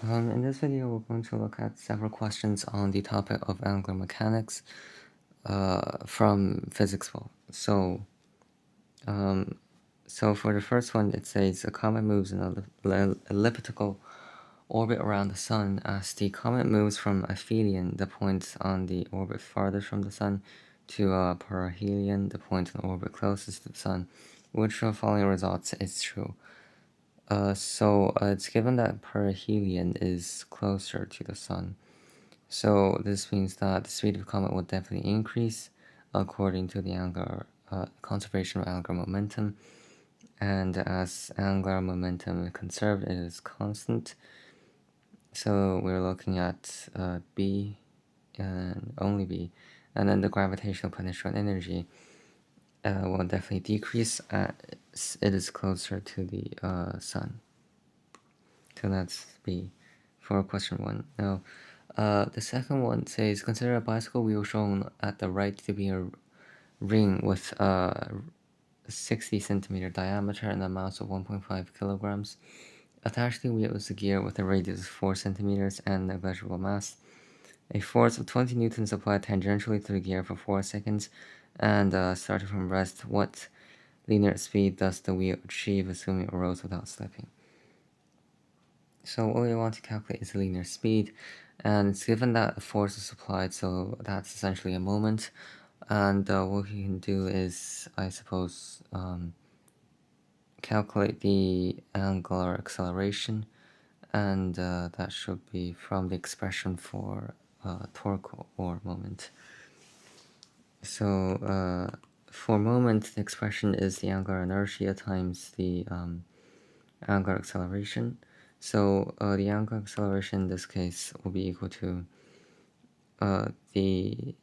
In this video, we're going to look at several questions on the topic of angular mechanics from PhysicsBowl. So for the first one, it says a comet moves in an elliptical orbit around the Sun. As the comet moves from aphelion, the point on the orbit farthest from the Sun, to perihelion, the point on the orbit closest to the Sun, which of the following results is true? It's given that perihelion is closer to the Sun. So this means that the speed of the comet will definitely increase according to the angular conservation of angular momentum. And as angular momentum is conserved, it is constant. So we're looking at B and only B. And then the gravitational potential energy will definitely decrease as it is closer to the Sun. So that's B for question 1. Now, the second one says, consider a bicycle wheel shown at the right to be a ring with a 60 centimeter diameter and a mass of 1.5 kilograms. Attached to the wheel is a gear with a radius of 4 centimeters and negligible mass. A force of 20 newtons applied tangentially to the gear for 4 seconds, and starting from rest, what linear speed does the wheel achieve, assuming it rolls without slipping? So what we want to calculate is the linear speed, and it's given that a force is applied, so that's essentially a moment. And what we can do is, I suppose, calculate the angular acceleration, and that should be from the expression for torque or moment. So for moment, the expression is the angular inertia times the angular acceleration. So the angular acceleration in this case will be equal to the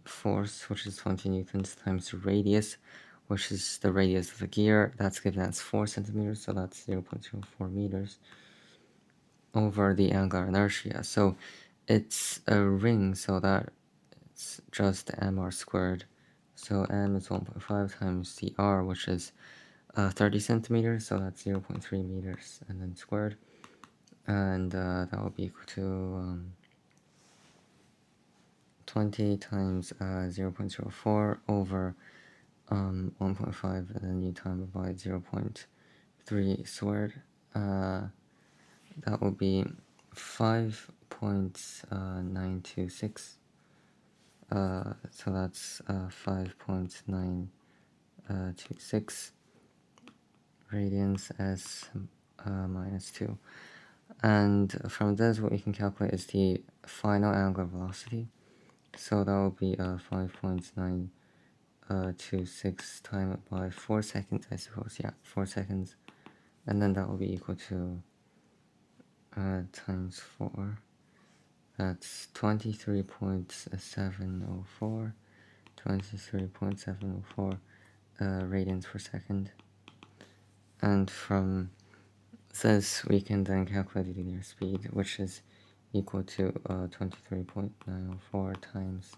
force, which is 20 newtons, times the radius, which is the radius of the gear. That's given as 4 centimeters, so that's 0.04 meters, over the angular inertia. So it's a ring, so that it's just mr squared. So m is 1.5 times the r, which is 30 centimeters, so that's 0.3 meters, and then squared. And that will be equal to 20 times 0.04 over 1.5, and then you time it by 0.3 squared. That will be 5.926. So that's 5.926 radians as minus 2. And from this, what we can calculate is the final angular velocity. So that will be 5.926 times by 4 seconds, I suppose. Yeah, 4 seconds. And then that will be equal to times 4. That's 23.704. 23.704 radians per second. And from this, we can then calculate the linear speed, which is equal to 23.904 times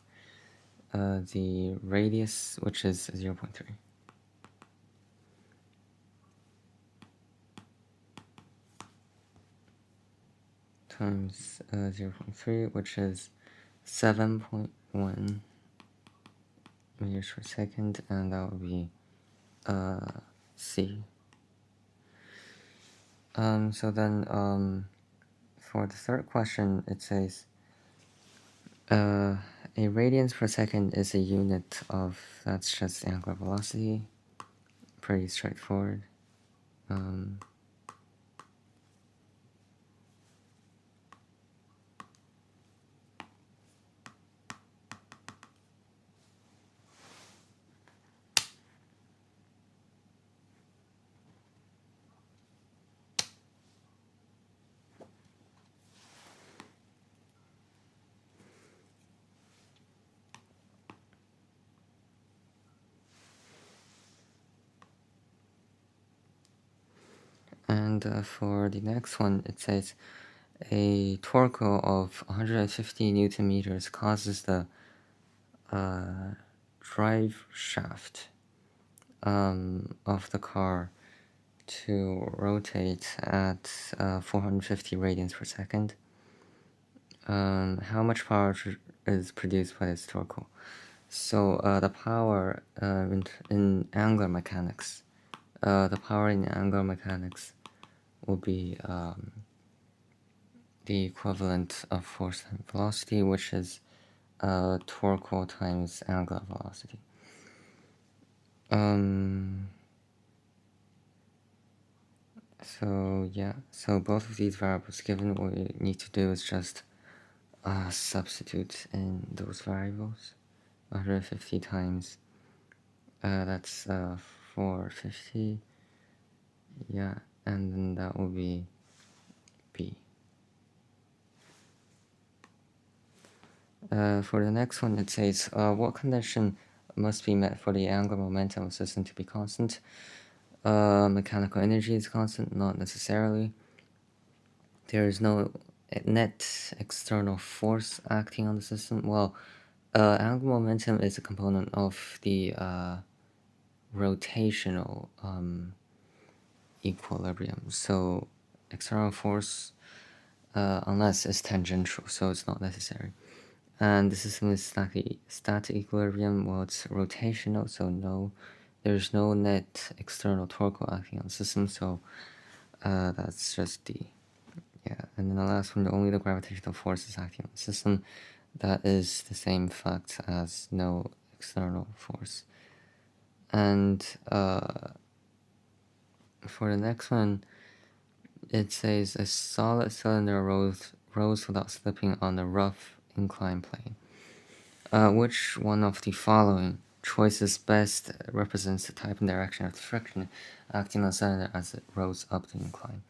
the radius, which is 0.3. Times 0.3, which is 7.1 meters per second, and that would be C. So then for the third question, it says a radians per second is a unit of, that's just angular velocity. Pretty straightforward. And for the next one, it says a torque of 150 Newton meters causes the drive shaft of the car to rotate at 450 radians per second. How much power is produced by this torque? So the power in angular mechanics, will be the equivalent of force times velocity, which is torque times angular velocity. So yeah, so both of these variables given, what we need to do is just substitute in those variables. 150 times, that's 450, yeah, and then that will be B. For the next one, it says, what condition must be met for the angular momentum of a system to be constant? Mechanical energy is constant, not necessarily. There is no net external force acting on the system. Well, angular momentum is a component of the rotational equilibrium. So external force, unless it's tangential, so it's not necessary. And the system is static equilibrium. Well, it's rotational, so there's no net external torque acting on the system. So that's just D. Yeah, and then the last one, only the gravitational force is acting on the system. That is the same fact as no external force. And for the next one, it says a solid cylinder rose without slipping on a rough inclined plane. Which one of the following choices best represents the type and direction of the friction acting on the cylinder as it rose up the incline?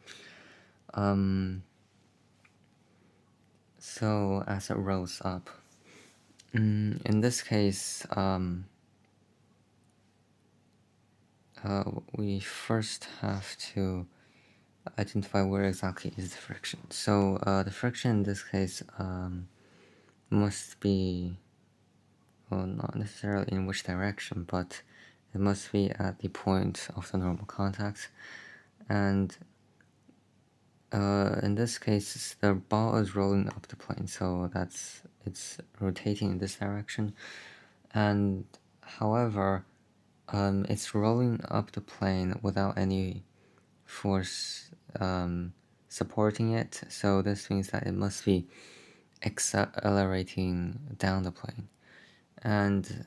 So as it rose up, in this case, we first have to identify where exactly is the friction. So the friction in this case must be, well, not necessarily in which direction, but it must be at the point of the normal contact. And in this case, the ball is rolling up the plane, so it's rotating in this direction. And however, it's rolling up the plane without any force supporting it, so this means that it must be accelerating down the plane. And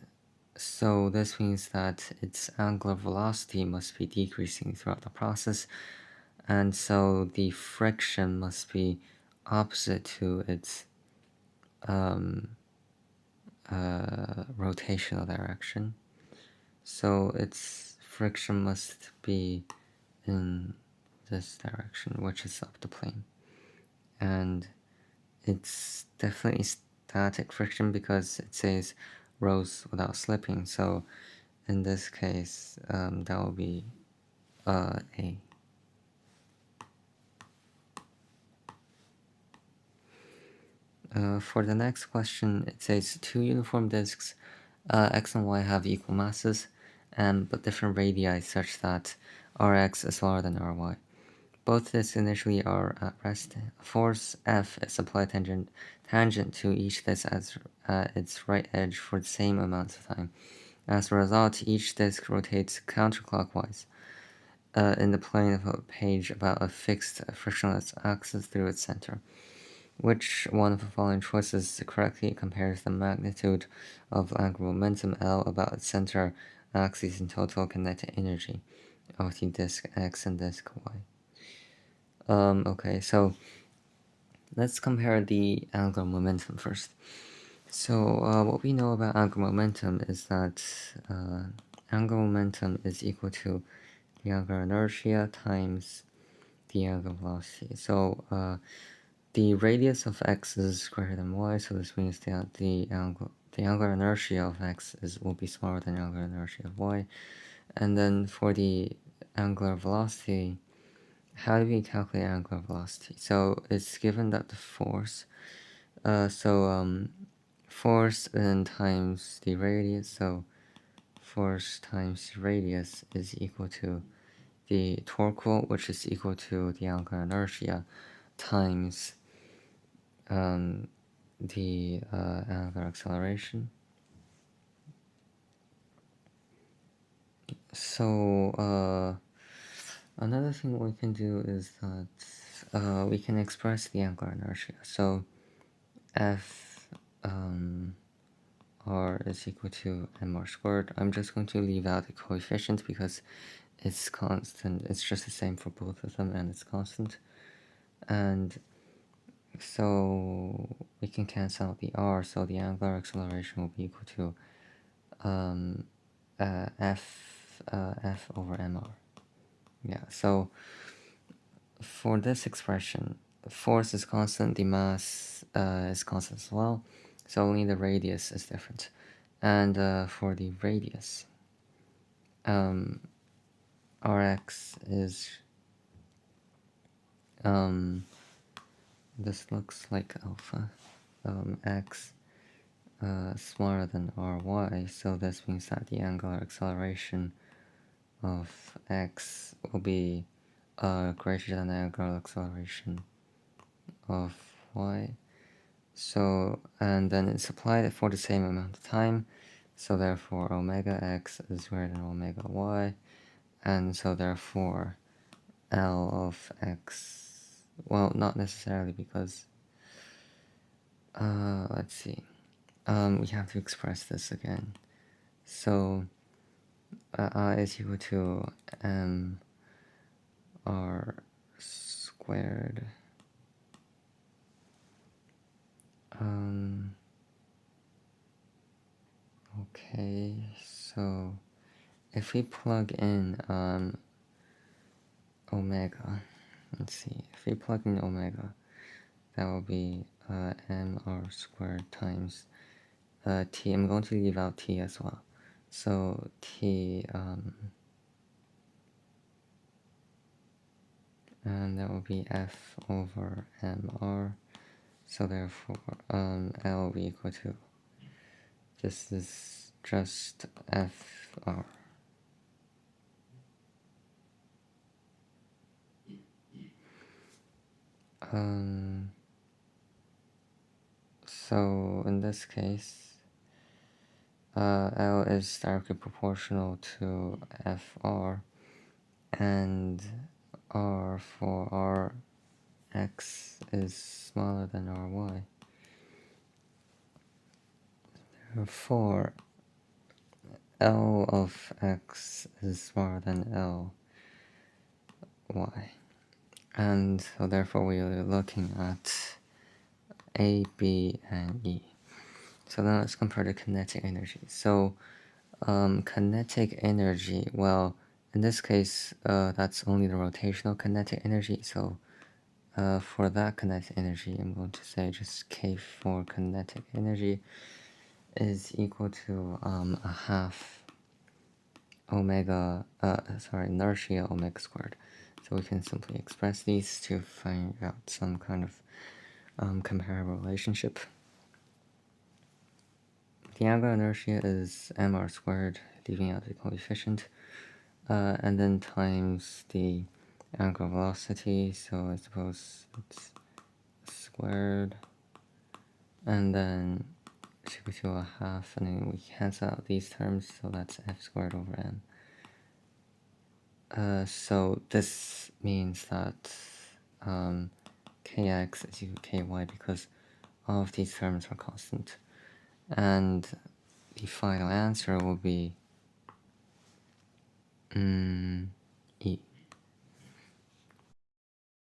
so this means that its angular velocity must be decreasing throughout the process, and so the friction must be opposite to its rotational direction. So its friction must be in this direction, which is up the plane. And it's definitely static friction because it says rose without slipping. So in this case, that will be A. For the next question, it says two uniform disks, X and Y have equal masses, but different radii such that Rx is smaller than Ry. Both disks initially are at rest. Force F is applied tangent to each disk at its right edge for the same amount of time. As a result, each disk rotates counterclockwise in the plane of a page about a fixed frictionless axis through its center. Which one of the following choices correctly compares the magnitude of angular momentum L about its center axis and total kinetic energy of the disk X and disk Y? Okay, so let's compare the angular momentum first. So what we know about angular momentum is that angular momentum is equal to the angular inertia times the angular velocity. So the radius of x is greater than y, so this means that the angular inertia of x will be smaller than the angular inertia of y. And then for the angular velocity, how do we calculate angular velocity? So it's given that the force, force and times the radius, so force times radius is equal to the torque, which is equal to the angular inertia times the angular acceleration. So another thing we can do is that we can express the angular inertia. So F r is equal to mr squared. I'm just going to leave out the coefficient because it's constant. It's just the same for both of them, and it's constant. And so we can cancel out the r, so the angular acceleration will be equal to f over mr. Yeah, so for this expression, the force is constant, the mass is constant as well, so only the radius is different. And for the radius, Rx is, this looks like alpha, x smaller than Ry, so this means that the angular acceleration of x will be greater than the angular acceleration of y. So, and then it's applied for the same amount of time, so therefore omega x is greater than omega y, and so therefore L of x, well, not necessarily, because let's see, we have to express this again. So I is equal to m r squared. Okay, so if we plug in omega, let's see, if we plug in omega, that will be mr squared times t. I'm going to leave out t as well. So t, and that will be f over mr. So therefore, L will be equal to, this is just fr. So in this case, L is directly proportional to fr, and r for rx is smaller than ry. Therefore, L of x is smaller than L y. And so therefore we are looking at A, B, and E. So now let's compare the kinetic energy. So kinetic energy, well, in this case, that's only the rotational kinetic energy. So for that kinetic energy, I'm going to say just K for kinetic energy is equal to a half omega, inertia omega squared. So we can simply express these to find out some kind of comparable relationship. The angular inertia is mr squared, leaving out the coefficient, and then times the angular velocity, so I suppose it's squared, and then it's equal to a half, and then we cancel out these terms, so that's f squared over m. So this means that kx is equal to ky because all of these terms are constant. And the final answer will be